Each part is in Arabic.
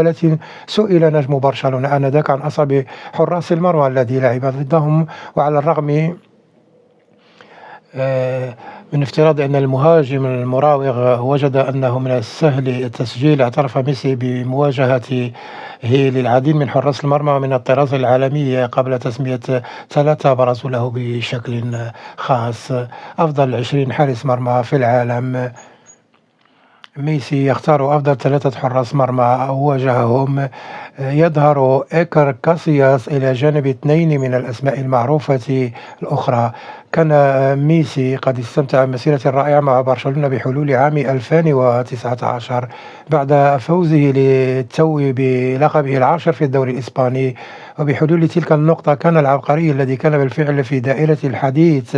التي سئل نجم برشلونة آنذاك عن أصعب حراس المرمى الذي لعب ضدهم، وعلى الرغم من افتراض أن المهاجم المراوغ وجد أنه من السهل التسجيل، اعترف ميسي بمواجهته للعديد من حراس المرمى من الطراز العالمي قبل تسمية 3 برزوا له بشكل خاص أفضل 20 حارس مرمى في العالم. ميسي يختار أفضل 3 حراس مرمى واجههم. يظهر إيكر كاسياس إلى جانب 2 من الأسماء المعروفة الأخرى. كان ميسي قد استمتع بمسيرة رائعة مع برشلونة بحلول عام 2019 بعد فوزه للتو بلقبه العاشر في الدوري الإسباني. وبحلول تلك النقطة كان العبقري الذي كان بالفعل في دائرة الحديث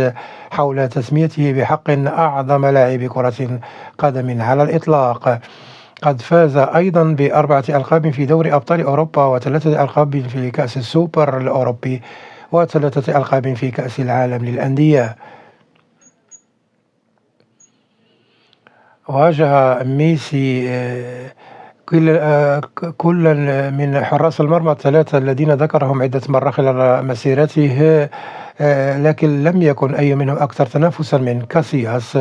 حول تسميته بحق أعظم لاعب كرة قدم على الإطلاق. قد فاز أيضا ب4 ألقاب في دوري أبطال أوروبا، و3 ألقاب في كأس السوبر الأوروبي، و3 ألقاب في كأس العالم للأندية. واجه ميسي كل من حراس المرمى ال3 الذين ذكرهم عدة مرات خلال مسيرته، لكن لم يكن أي منهم أكثر تنافسا من كاسياس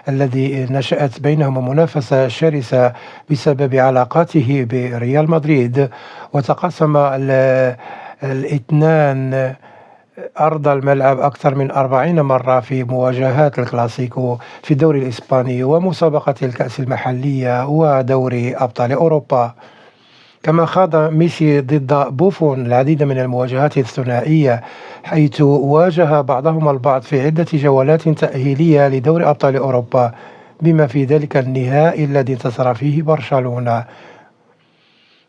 الذي نشأت بينهما منافسة شرسة بسبب علاقاته بريال مدريد. وتقاسم الاثنان أرض الملعب أكثر من 40 مرة في مواجهات الكلاسيكو في الدوري الإسباني ومسابقة الكأس المحلية ودوري أبطال أوروبا. كما خاض ميسي ضد بوفون العديد من المواجهات الثنائية، حيث واجه بعضهم البعض في عدة جولات تأهيلية لدوري أبطال أوروبا، بما في ذلك النهائي الذي انتصر فيه برشلونة.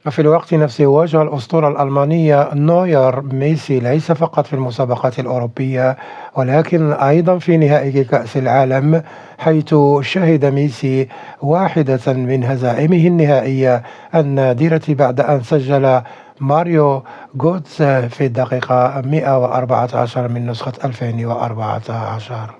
وفي الوقت نفسه واجه الأسطورة الألمانية نوير ميسي ليس فقط في المسابقات الأوروبية، ولكن أيضا في نهائي كأس العالم، حيث شهد ميسي واحدة من هزائمه النهائية النادرة بعد أن سجل ماريو غوتس في الدقيقة 114 من نسخة 2014.